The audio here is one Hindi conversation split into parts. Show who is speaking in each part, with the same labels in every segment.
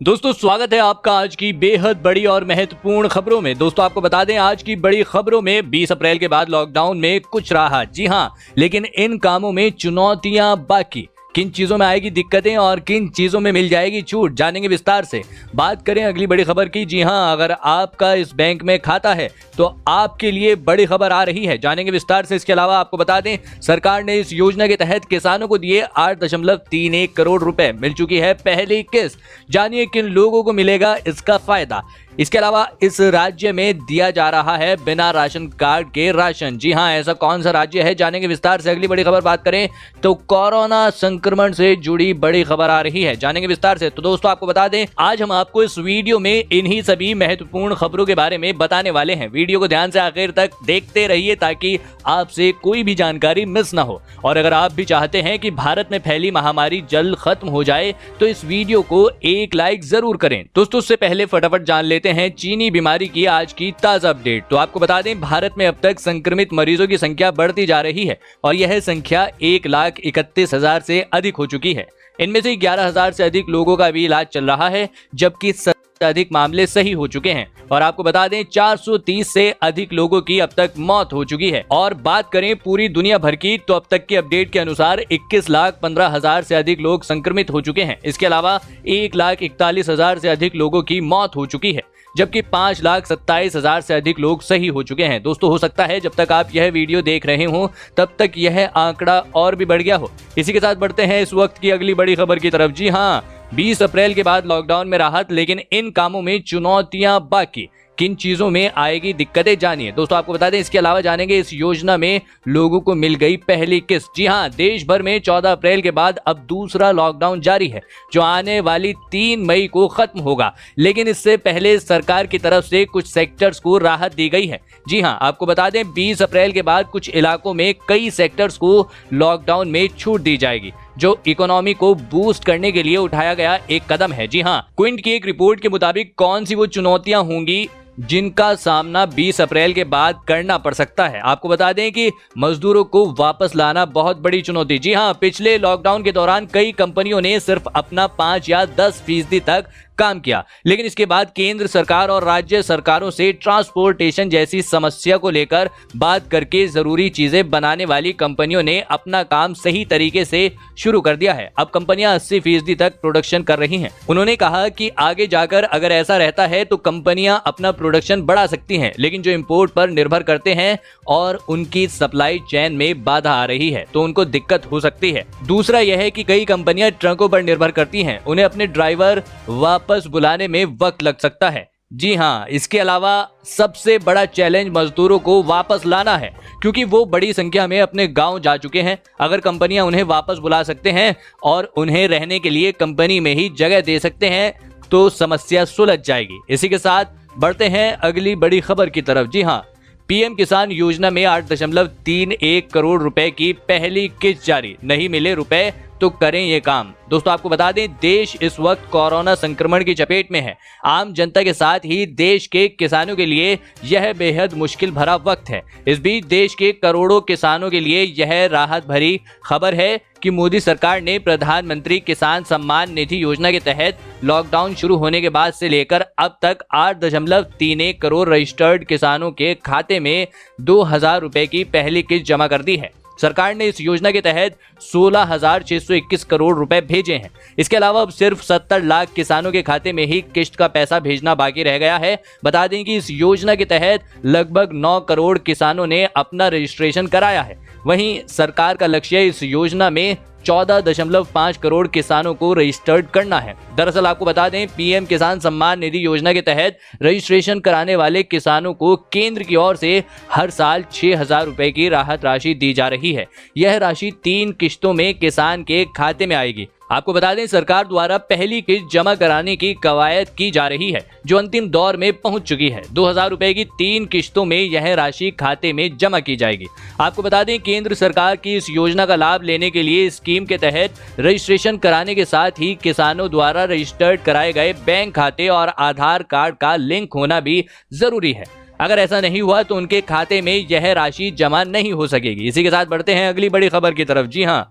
Speaker 1: दोस्तों स्वागत है आपका आज की बेहद बड़ी और महत्वपूर्ण खबरों में। दोस्तों आपको बता दें आज की बड़ी खबरों में 20 अप्रैल के बाद लॉकडाउन में कुछ राहत, जी हां, लेकिन इन कामों में चुनौतियां बाकी। किन चीजों में आएगी दिक्कतें और किन चीजों में मिल जाएगी छूट, जानेंगे विस्तार से। बात करें अगली बड़ी खबर की, जी हां, अगर आपका इस बैंक में खाता है तो आपके लिए बड़ी खबर आ रही है, जानेंगे विस्तार से। इसके अलावा आपको बता दें सरकार ने इस योजना के तहत किसानों को दिए 8.31 करोड़ रुपए, मिल चुकी है पहली किस्त। जानिए किन लोगों को मिलेगा इसका फायदा। इसके अलावा इस राज्य में दिया जा रहा है बिना राशन कार्ड के राशन, जी हां, ऐसा कौन सा राज्य है, जानेंगे विस्तार से। अगली बड़ी खबर बात करें तो कोरोना संक्रमण से जुड़ी बड़ी खबर आ रही है, जानेंगे विस्तार से। तो दोस्तों आपको बता दें आज हम आपको इस वीडियो में इन्हीं सभी महत्वपूर्ण खबरों के बारे में बताने वाले हैं। वीडियो को ध्यान से आखिर तक देखते रहिए ताकि आपसे कोई भी जानकारी मिस ना हो। और अगर आप भी चाहते हैं कि भारत में फैली महामारी जल्द खत्म हो जाए तो इस वीडियो को एक लाइक जरूर करें। दोस्तों उससे पहले फटाफट जान लेते हैं चीनी बीमारी की आज की ताजा अपडेट। तो आपको बता दें भारत में अब तक संक्रमित मरीजों की संख्या बढ़ती जा रही है और यह संख्या 1,31,000 से अधिक हो चुकी है। इनमें से 11,000 से अधिक लोगों का भी इलाज चल रहा है, जबकि अधिक मामले सही हो चुके हैं। और आपको बता दें 430 से अधिक लोगों की अब तक मौत हो चुकी है। और बात करें पूरी दुनिया भर की तो अब तक की अपडेट के अनुसार 21,15,000 से अधिक लोग संक्रमित हो चुके हैं। इसके अलावा 1,41,000 से अधिक लोगों की मौत हो चुकी है, जबकि 5,27,000 से अधिक लोग सही हो चुके हैं। दोस्तों हो सकता है जब तक आप यह वीडियो देख रहे हो तब तक यह आंकड़ा और भी बढ़ गया हो। इसी के साथ बढ़ते हैं इस वक्त की अगली बड़ी खबर की तरफ। जी हां, 20 अप्रैल के बाद लॉकडाउन में राहत, लेकिन इन कामों में चुनौतियां बाकी। किन चीजों में आएगी दिक्कतें, जानिए। दोस्तों आपको बता दें इसके अलावा जानेंगे इस योजना में लोगों को मिल गई पहली किस्त। जी हां, देश भर में 14 अप्रैल के बाद अब दूसरा लॉकडाउन जारी है जो आने वाली 3 मई को खत्म होगा, लेकिन इससे पहले सरकार की तरफ से कुछ सेक्टर्स को राहत दी गई है। जी हां, आपको बता दें 20 अप्रैल के बाद कुछ इलाकों में कई सेक्टर्स को लॉकडाउन में छूट दी जाएगी, जो इकोनॉमी को बूस्ट करने के लिए उठाया गया एक कदम है। जी हां, क्विंट की एक रिपोर्ट के मुताबिक कौन सी वो चुनौतियां होंगी जिनका सामना 20 अप्रैल के बाद करना पड़ सकता है। आपको बता दें कि मजदूरों को वापस लाना बहुत बड़ी चुनौती। जी हां, पिछले लॉकडाउन के दौरान कई कंपनियों ने सिर्फ अपना 5 या 10% तक काम किया, लेकिन इसके बाद केंद्र सरकार और राज्य सरकारों से ट्रांसपोर्टेशन जैसी समस्या को लेकर बात करके जरूरी चीजें बनाने वाली कंपनियों ने अपना काम सही तरीके से शुरू कर दिया है। अब कंपनियां 80% तक प्रोडक्शन कर रही हैं। उन्होंने कहा कि आगे जाकर अगर ऐसा रहता है तो कंपनियां अपना प्रोडक्शन बढ़ा सकती हैं, लेकिन जो इंपोर्ट पर निर्भर करते हैं और उनकी सप्लाई चेन में बाधा आ रही है तो उनको दिक्कत हो सकती है। दूसरा यह है कि कई कंपनियां ट्रकों पर निर्भर करती हैं, उन्हें अपने ड्राइवर वापस बुलाने में वक्त लग सकता है। जी हां, इसके अलावा सबसे बड़ा चैलेंज मजदूरों को वापस लाना है, क्योंकि वो बड़ी संख्या में अपने गांव जा चुके हैं। अगर कंपनियां उन्हें वापस बुला सकते हैं और उन्हें रहने के लिए कंपनी में ही जगह दे सकते हैं तो समस्या सुलझ जाएगी। इसी के साथ बढ़ते हैं अगली बड़ी खबर की तरफ। जी हां, पीएम किसान योजना में 8.31 करोड़ रुपए की पहली किस्त जारी, नहीं मिले रुपए तो करें ये काम। दोस्तों आपको बता दें देश इस वक्त कोरोना संक्रमण की चपेट में है। आम जनता के साथ ही देश के किसानों के लिए यह बेहद मुश्किल भरा वक्त है। इस बीच देश के करोड़ों किसानों के लिए यह राहत भरी खबर है कि मोदी सरकार ने प्रधानमंत्री किसान सम्मान निधि योजना के तहत लॉकडाउन शुरू होने के बाद से लेकर अब तक 8.31 करोड़ रजिस्टर्ड किसानों के खाते में 2,000 रुपए की पहली किस्त जमा कर दी है। सरकार ने इस योजना के तहत 16,621 करोड़ रुपए भेजे हैं। इसके अलावा अब सिर्फ 70 लाख किसानों के खाते में ही किस्त का पैसा भेजना बाकी रह गया है। बता दें कि इस योजना के तहत लगभग 9 करोड़ किसानों ने अपना रजिस्ट्रेशन कराया है। वहीं सरकार का लक्ष्य इस योजना में 14.5 करोड़ किसानों को रजिस्टर्ड करना है। दरअसल आपको बता दें पीएम किसान सम्मान निधि योजना के तहत रजिस्ट्रेशन कराने वाले किसानों को केंद्र की ओर से हर साल 6,000 रुपए की राहत राशि दी जा रही है। यह राशि 3 किस्तों में किसान के खाते में आएगी। आपको बता दें सरकार द्वारा पहली किस्त जमा कराने की कवायद की जा रही है, जो अंतिम दौर में पहुंच चुकी है। 2,000 रुपए की 3 किस्तों में यह राशि खाते में जमा की जाएगी। आपको बता दें केंद्र सरकार की इस योजना का लाभ लेने के लिए स्कीम के तहत रजिस्ट्रेशन कराने के साथ ही किसानों द्वारा रजिस्टर्ड कराए गए बैंक खाते और आधार कार्ड का लिंक होना भी जरूरी है। अगर ऐसा नहीं हुआ तो उनके खाते में यह राशि जमा नहीं हो सकेगी। इसी के साथ बढ़ते हैं अगली बड़ी खबर की तरफ। जी हाँ,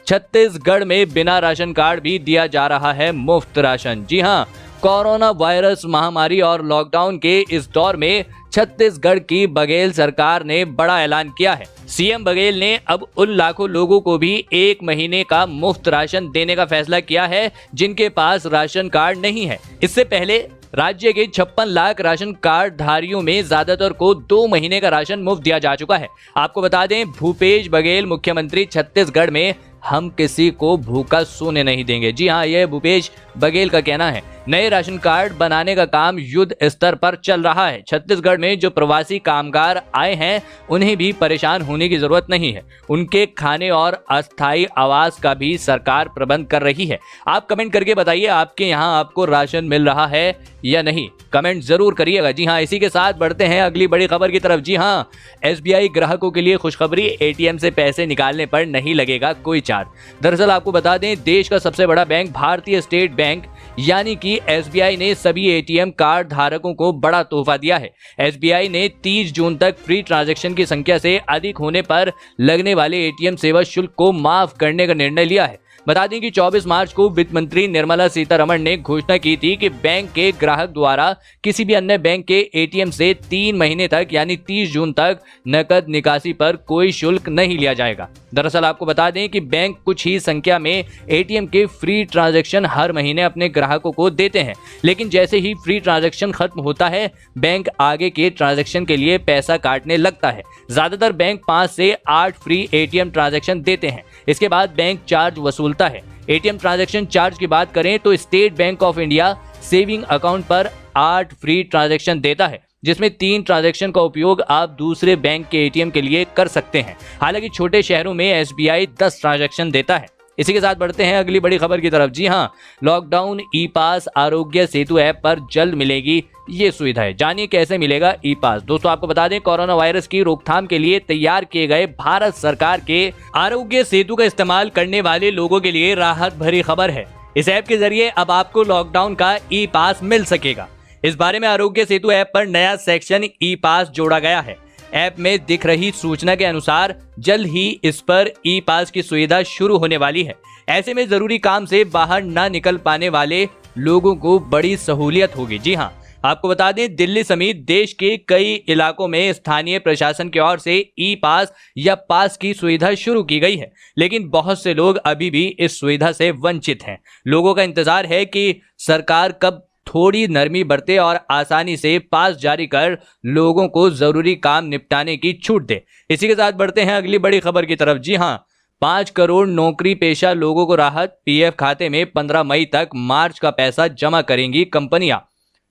Speaker 1: छत्तीसगढ़ में बिना राशन कार्ड भी दिया जा रहा है मुफ्त राशन। जी हां, कोरोना वायरस महामारी और लॉकडाउन के इस दौर में छत्तीसगढ़ की बघेल सरकार ने बड़ा ऐलान किया है। सीएम बघेल ने अब उन लाखों लोगों को भी 1 महीने का मुफ्त राशन देने का फैसला किया है जिनके पास राशन कार्ड नहीं है। इससे पहले राज्य के 56 लाख राशन कार्ड धारियों में ज्यादातर को 2 महीने का राशन मुफ्त दिया जा चुका है। आपको बता दें, भूपेश बघेल मुख्यमंत्री छत्तीसगढ़ में हम किसी को भूखा सोने नहीं देंगे। जी हाँ, यह भूपेश बघेल का कहना है। नए राशन कार्ड बनाने का काम युद्ध स्तर पर चल रहा है। छत्तीसगढ़ में जो प्रवासी कामगार आए हैं उन्हें भी परेशान होने की जरूरत नहीं है। उनके खाने और अस्थायी आवास का भी सरकार प्रबंध कर रही है। आप कमेंट करके बताइए आपके यहाँ आपको राशन मिल रहा है या नहीं, कमेंट जरूर करिएगा। जी हाँ, इसी के साथ बढ़ते हैं अगली बड़ी खबर की तरफ। जी हाँ, एसबीआई ग्राहकों के लिए खुशखबरी, एटीएम से पैसे निकालने पर नहीं लगेगा कोई चार्ज। दरअसल आपको बता दें, देश का सबसे बड़ा बैंक भारतीय स्टेट बैंक यानी कि एसबीआई ने सभी एटीएम कार्ड धारकों को बड़ा तोहफा दिया है। एसबीआई ने 30 जून तक फ्री ट्रांजैक्शन की संख्या से अधिक होने पर लगने वाले एटीएम सेवा शुल्क को माफ करने का निर्णय लिया है। बता दें कि 24 मार्च को वित्त मंत्री निर्मला सीतारमण ने घोषणा की थी कि बैंक के ग्राहक द्वारा किसी भी अन्य बैंक के एटीएम से 3 महीने तक यानी 30 जून तक नकद निकासी पर कोई शुल्क नहीं लिया जाएगा। दरअसल आपको बता दें कि बैंक कुछ ही संख्या में एटीएम के फ्री ट्रांजैक्शन हर महीने अपने ग्राहकों को देते हैं, लेकिन जैसे ही फ्री ट्रांजैक्शन खत्म होता है बैंक आगे के ट्रांजैक्शन के लिए पैसा काटने लगता है। ज्यादातर बैंक 5 से 8 फ्री एटीएम ट्रांजैक्शन देते हैं। इसके बाद बैंक चार्ज वसूलता है। एटीएम ट्रांजैक्शन चार्ज की बात करें तो state bank of India saving account पर 8 फ्री ट्रांजैक्शन देता है, जिसमें 3 ट्रांजैक्शन का उपयोग आप दूसरे बैंक के एटीएम के लिए कर सकते हैं। हालांकि छोटे शहरों में एसबीआई 10 ट्रांजैक्शन देता है। इसी के साथ बढ़ते हैं अगली बड़ी खबर की तरफ। जी हाँ, लॉकडाउन ई पास आरोग्य सेतु ऐप पर जल्द मिलेगी ये सुविधा। जानिए कैसे मिलेगा ई पास। दोस्तों आपको बता दें, कोरोना वायरस की रोकथाम के लिए तैयार किए गए भारत सरकार के आरोग्य सेतु का इस्तेमाल करने वाले लोगों के लिए राहत भरी खबर है। इस ऐप के जरिए अब आपको लॉकडाउन का ई पास मिल सकेगा। इस बारे में आरोग्य सेतु ऐप पर नया सेक्शन ई पास जोड़ा गया है। ऐप में दिख रही सूचना के अनुसार जल्द ही इस पर ई पास की सुविधा शुरू होने वाली है। ऐसे में जरूरी काम से बाहर न निकल पाने वाले लोगों को बड़ी सहूलियत होगी। जी हाँ, आपको बता दें, दिल्ली समेत देश के कई इलाकों में स्थानीय प्रशासन की ओर से ई पास या पास की सुविधा शुरू की गई है, लेकिन बहुत से लोग अभी भी इस सुविधा से वंचित हैं। लोगों का इंतजार है कि सरकार कब थोड़ी नरमी बरते और आसानी से पास जारी कर लोगों को जरूरी काम निपटाने की छूट दे। इसी के साथ बढ़ते हैं अगली बड़ी खबर की तरफ। जी हाँ, 5 करोड़ नौकरी पेशा लोगों को राहत, पीएफ खाते में 15 मई तक मार्च का पैसा जमा करेंगी कंपनियां।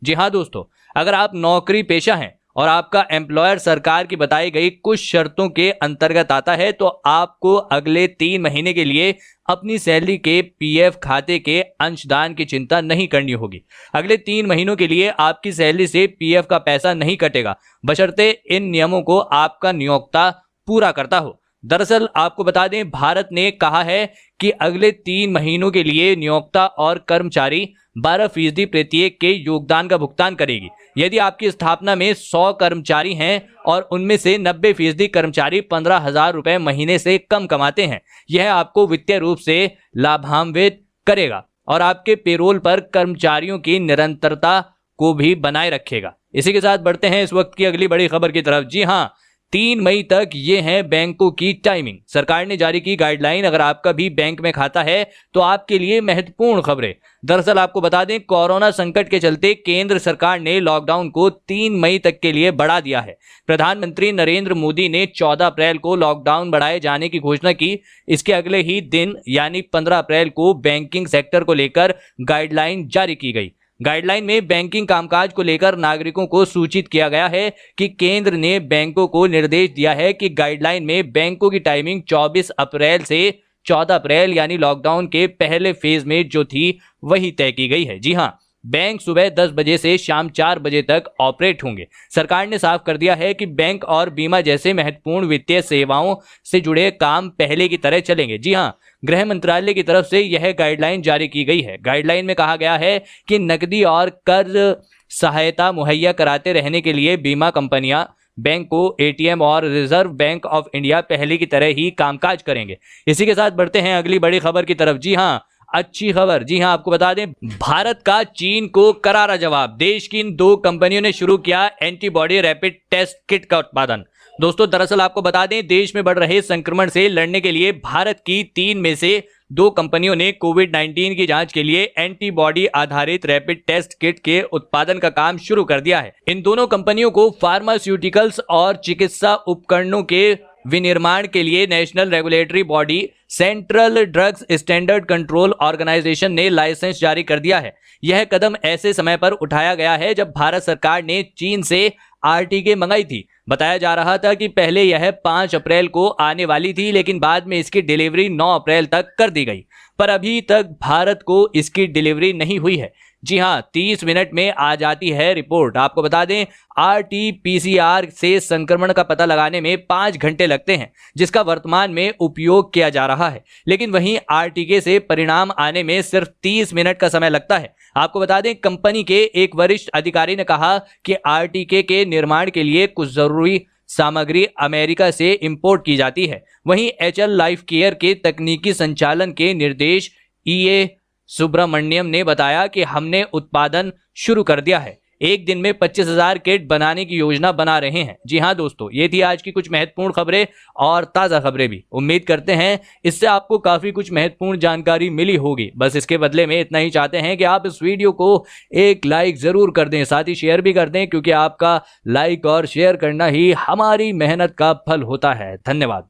Speaker 1: जी हाँ दोस्तों, अगर आप नौकरी पेशा हैं और आपका एम्प्लॉयर सरकार की बताई गई कुछ शर्तों के अंतर्गत आता है तो आपको अगले 3 महीने के लिए अपनी सैलरी के पीएफ खाते के अंशदान की चिंता नहीं करनी होगी। अगले 3 महीनों के लिए आपकी सैलरी से पीएफ का पैसा नहीं कटेगा, बशर्ते इन नियमों को आपका नियोक्ता पूरा करता हो। दरअसल आपको बता दें, भारत ने कहा है कि अगले 3 महीनों के लिए नियोक्ता और कर्मचारी 12% प्रत्येक के योगदान का भुगतान करेगी। यदि आपकी स्थापना में 100 कर्मचारी हैं और उनमें से 90% कर्मचारी 15,000 रुपए महीने से कम कमाते हैं, यह आपको वित्तीय रूप से लाभान्वित करेगा और आपके पेरोल पर कर्मचारियों की निरंतरता को भी बनाए रखेगा। इसी के साथ बढ़ते हैं इस वक्त की अगली बड़ी खबर की तरफ। जी हाँ, 3 मई तक ये है बैंकों की टाइमिंग। सरकार ने जारी की गाइडलाइन। अगर आपका भी बैंक में खाता है तो आपके लिए महत्वपूर्ण खबरें। दरअसल आपको बता दें, कोरोना संकट के चलते केंद्र सरकार ने लॉकडाउन को 3 मई तक के लिए बढ़ा दिया है। प्रधानमंत्री नरेंद्र मोदी ने 14 अप्रैल को लॉकडाउन बढ़ाए जाने की घोषणा की। इसके अगले ही दिन यानी 15 अप्रैल को बैंकिंग सेक्टर को लेकर गाइडलाइन जारी की गई। गाइडलाइन में बैंकिंग कामकाज को लेकर नागरिकों को सूचित किया गया है कि केंद्र ने बैंकों को निर्देश दिया है कि गाइडलाइन में बैंकों की टाइमिंग 24 अप्रैल से 14 अप्रैल यानी लॉकडाउन के पहले फेज में जो थी वही तय की गई है। जी हाँ, बैंक सुबह 10 बजे से शाम 4 बजे तक ऑपरेट होंगे। सरकार ने साफ कर दिया है कि बैंक और बीमा जैसे महत्वपूर्ण वित्तीय सेवाओं से जुड़े काम पहले की तरह चलेंगे। जी हाँ, गृह मंत्रालय की तरफ से यह गाइडलाइन जारी की गई है। गाइडलाइन में कहा गया है कि नकदी और कर्ज सहायता मुहैया कराते रहने के लिए बीमा कंपनियां, बैंक को एटीएम और रिजर्व बैंक ऑफ इंडिया पहले की तरह ही कामकाज करेंगे। इसी के साथ बढ़ते हैं अगली बड़ी खबर की तरफ। जी हाँ, अच्छी खबर, जी हां, आपको बता दें भारत का चीन को करारा जवाब। देश की इन 2 कंपनियों ने शुरू किया एंटीबॉडी रैपिड टेस्ट किट का उत्पादन। दोस्तों दरअसल आपको बता दें देश में बढ़ रहे संक्रमण से लड़ने के लिए भारत की 3 में से 2 कंपनियों ने कोविड-19 की जांच के लिए एंटीबॉडी आधारित रैपिड टेस्ट किट के उत्पादन का काम शुरू कर दिया है। इन दोनों कंपनियों को फार्मास्यूटिकल्स और चिकित्सा उपकरणों के विनिर्माण के लिए national regulatory body central drugs standard control organisation ने लाइसेंस जारी कर दिया है। यह कदम ऐसे समय पर उठाया गया है जब भारत सरकार ने चीन से आरटीके मंगाई थी। बताया जा रहा था कि पहले यह 5 अप्रैल को आने वाली थी, लेकिन बाद में इसकी डिलीवरी 9 अप्रैल तक कर दी गई, पर अभी तक भारत को इसकी डिलीवरी नहीं हुई है। जी हां, 30 मिनट में आ जाती है रिपोर्ट। आपको बता दें आरटी-पीसीआर से संक्रमण का पता लगाने में 5 घंटे लगते हैं, जिसका वर्तमान में उपयोग किया जा रहा है, लेकिन वहीं आरटीके से परिणाम आने में सिर्फ 30 मिनट का समय लगता है। आपको बता दें कंपनी के एक वरिष्ठ अधिकारी ने कहा कि आरटीके के निर्माण के लिए कुछ जरूरी सामग्री अमेरिका से इंपोर्ट की जाती है। वहीं एचएल लाइफ केयर के तकनीकी संचालन के निर्देश ईए सुब्रमण्यम ने बताया कि हमने उत्पादन शुरू कर दिया है, एक दिन में 25,000 किट बनाने की योजना बना रहे हैं। जी हां दोस्तों, ये थी आज की कुछ महत्वपूर्ण खबरें और ताज़ा खबरें भी। उम्मीद करते हैं इससे आपको काफ़ी कुछ महत्वपूर्ण जानकारी मिली होगी। बस इसके बदले में इतना ही चाहते हैं कि आप इस वीडियो को एक लाइक ज़रूर कर दें, साथ ही शेयर भी कर दें, क्योंकि आपका लाइक और शेयर करना ही हमारी मेहनत का फल होता है। धन्यवाद।